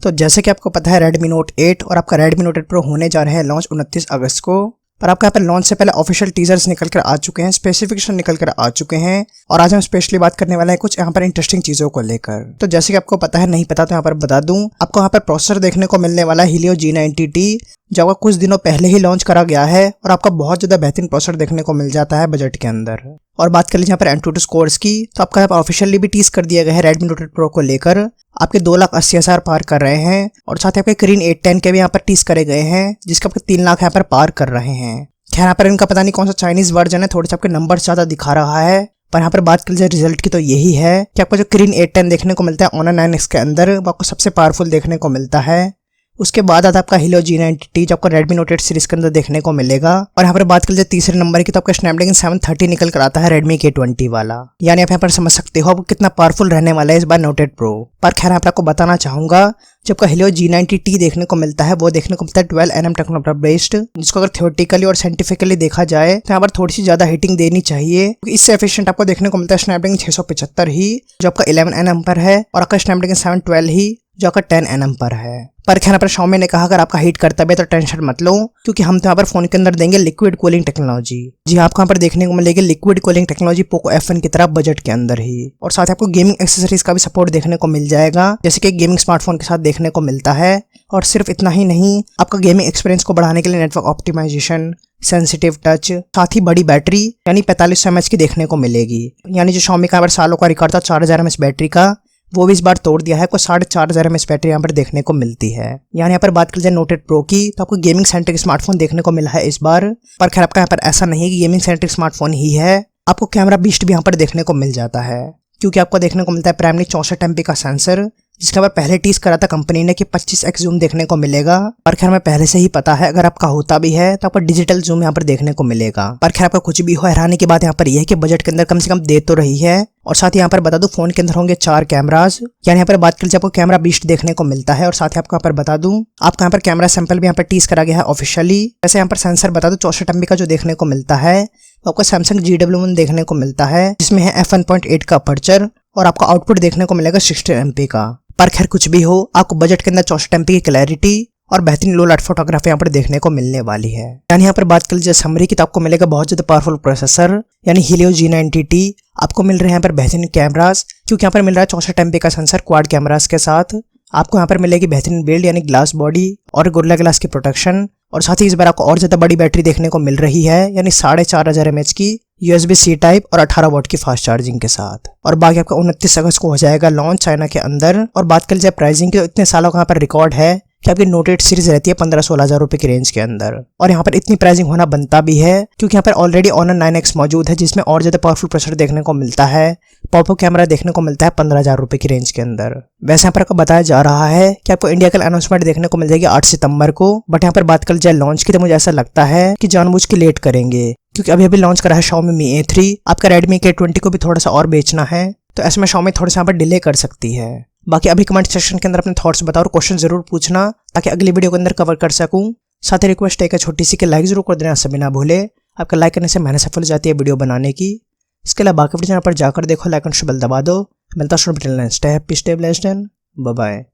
तो जैसे कि आपको पता है Redmi Note 8 और आपका Redmi Note 8 Pro होने जा रहे हैं लॉन्च 29 अगस्त को। पर आपका यहाँ पर लॉन्च से पहले ऑफिशियल टीजर्स निकल कर आ चुके हैं, स्पेसिफिकेशन निकल कर आ चुके हैं और आज हम स्पेशली बात करने वाले हैं कुछ यहाँ पर इंटरेस्टिंग चीज़ों को लेकर। तो जैसे कि आपको पता है, नहीं पता तो यहाँ पर बता दूं, आपको यहाँ पर प्रोसेसर देखने को मिलने वाला है Helio G90T, जो आपका कुछ दिनों पहले ही लॉन्च करा गया है और आपका बहुत ज़्यादा बेहतरीन प्रोसेसर देखने को मिल जाता है बजट के अंदर। और बात कर लीजिए यहाँ पर Antutu स्कोर्स की, तो आपका यहाँ पर ऑफिशियली भी टीज कर दिया गया है Redmi Note 8 Pro को लेकर, आपके 2,80,000 पार कर रहे हैं और साथ ही आपके Kirin 810 के भी यहाँ पर टीज करे गए हैं, जिसके आपके 3 लाख यहाँ पर पार कर रहे हैं। खैर यहाँ पर इनका पता नहीं कौन सा चाइनीज वर्जन है, थोड़े से आपके नंबर ज़्यादा दिखा रहा है, पर यहाँ पर बात कर लीजिए रिजल्ट की तो यही है कि आपको जो Kirin 810 देखने को मिलता है Honor 9X के अंदर, वो आपको सबसे पावरफुल देखने को मिलता है। उसके बाद आता आपका Helio G90T, जो आपको Redmi Note 8 सीरीज के अंदर देखने को मिलेगा। और यहाँ पर बात कर लीजिए तीसरे नंबर की, तो आपका Snapdragon 730 निकल कर आता है Redmi K20 वाला। यानी आप यहाँ पर समझ सकते हो कितना पावरफुल रहने वाला है इस बार Note 8 Pro। पर खैर यहाँ पर आपको बताना चाहूंगा, जब आपका Helio G90T देखने को मिलता है, वो देखने को मिलता है 12nm टेक्नोलॉजी बेस्ड, जिसको अगर थियोरेटिकली और साइंटिफिकली देखा जाए तो यहाँ पर थोड़ी सी ज्यादा हीटिंग देनी चाहिए। इससे एफिशिएंट आपको देखने को मिलता है Snapdragon 675 ही, जो आपका 11nm पर है, और आपका Snapdragon 712 ही, जो आपका 10nm पर है। पर खैर पर Xiaomi ने कहा अगर आपका हीट करता है तो टेंशन मत लो, क्योंकि हम तो यहाँ पर फोन के अंदर देंगे लिक्विड कूलिंग टेक्नोलॉजी। जी आपको यहाँ पर देखने को मिलेगी liquid cooling technology Poco F1 की तरह बजट के अंदर ही। और साथ ही आपको गेमिंग एक्सेसरीज का भी सपोर्ट देखने को मिल जाएगा, जैसे कि गेमिंग स्मार्टफोन के साथ देखने को मिलता है। और सिर्फ इतना ही नहीं, आपका गेमिंग एक्सपीरियंस को बढ़ाने के लिए नेटवर्क ऑप्टिमाइजेशन, सेंसिटिव टच, साथ ही बड़ी बैटरी यानी 4500 mAh की देखने को मिलेगी। यानी जो Xiaomi का यहाँ पर सालों का रिकॉर्ड था 4000 mAh बैटरी का, वो भी इस बार तोड़ दिया है, को 4500 mAh बैटरी यहाँ पर देखने को मिलती है। यानी यहाँ पर बात कर जाए Note 8 Pro की, तो आपको गेमिंग सेंट्रिक स्मार्टफोन देखने को मिला है इस बार। पर खैर आपका यहाँ पर ऐसा नहीं है कि गेमिंग सेंट्रिक स्मार्टफोन ही है, आपको कैमरा बीस्ट भी यहाँ पर देखने को मिल जाता है, क्योंकि आपको देखने को मिलता है प्राइमरी 64 MP का सेंसर, जिसका पहले टीज करा था कंपनी ने कि 25x जूम देखने को मिलेगा। पर खैर मैं पहले से ही पता है, अगर आपका होता भी है तो आपको डिजिटल जूम यहाँ पर देखने को मिलेगा। पर खैर आपका कुछ भी हो, हैरानी की बात यहाँ पर यह है कि बजट के अंदर कम से कम दे तो रही है। और साथ ही यहाँ पर बता दूं, फोन के अंदर होंगे 4 कैमराज। यानी यहाँ पर बात कर लीजिए आपको कैमरा बीस्ट देखने को मिलता है। और साथ ही आपको यहाँ पर बता दूं, आपका यहाँ पर कैमरा सैंपल भी यहाँ पर टीज करा गया है ऑफिशियली। वैसे यहाँ पर सेंसर बता दूं 64 MP का जो देखने को मिलता है, तो आपको Samsung GW1 देखने को मिलता है, जिसमें है f1.8 का अपर्चर, और आपको आउटपुट देखने को मिलेगा 16 MP का। पर खैर कुछ भी हो, आपको बजट के अंदर 64 MP की क्लैरिटी और बेहतरीन लो लाइट फोटोग्राफी यहाँ पर देखने को मिलने वाली है। यानी यहाँ पर बात कर लीजिए समरी की, तो आपको मिलेगा बहुत ज्यादा पावरफुल प्रोसेसर, यानी Helio G90T। आपको मिल रहे हैं यहाँ पर बेहतरीन कैमरास, क्योंकि यहाँ पर मिल रहा है 64 MP का सेंसर क्वाड कैमरास के साथ। आपको यहाँ पर मिलेगी बेहतरीन बिल्ड यानी ग्लास बॉडी और गोरिल्ला ग्लास की प्रोटेक्शन। और साथ ही इस बार आपको और ज्यादा बड़ी बैटरी देखने को मिल रही है, यानी 4500 mAh की USB-C टाइप और 18 वाट की फास्ट चार्जिंग के साथ। और बाकी आपका 29 अगस्त को हो जाएगा लॉन्च चाइना के अंदर। और बात कर लीजिए प्राइसिंग की, तो इतने सालों का यहाँ पर रिकॉर्ड है कि आपकी Note 8 सीरीज रहती है 15-16 हज़ार रुपए की रेंज के अंदर। और यहाँ पर इतनी प्राइसिंग होना बनता भी है, क्योंकि यहाँ पर ऑलरेडी Honor 9X मौजूद है, जिसमें और ज्यादा पावरफुल प्रोसेसर देखने को मिलता है। पॉपो कैमरा देखने को मिलता है 15,000 रुपए की रेंज के अंदर। वैसे यहाँ पर आपको बताया जा रहा है कि आपको इंडिया का अनाउंसमेंट देखने को मिल जाएगी 8 सितंबर को। बट यहाँ पर बात कर जाए लॉन्च की, तो मुझे ऐसा लगता है कि जानबूझ के लेट करेंगे, क्योंकि अभी लॉन्च करा है Xiaomi Mi A3। आपका Redmi K20 को भी थोड़ा सा और बेचना है, तो ऐसे में Xiaomi थोड़ा सा यहाँ पर डिले कर सकती है। बाकी अभी कमेंट सेक्शन के अंदर अपने थॉट्स बताओ और क्वेश्चन जरूर पूछना, ताकि अगली वीडियो के अंदर कवर कर सकूं। साथ ही रिक्वेस्ट है कि छोटी सी के लाइक जरूर कर देना, सभी ना भूले। आपका लाइक करने से मेहनत सफल जाती है वीडियो बनाने की। इसके अलावा बाकी वीडियो चैनल पर जाकर देखो, लाइक और बेल दबा दो। मिलता है stay happy, stay blessed and bye bye.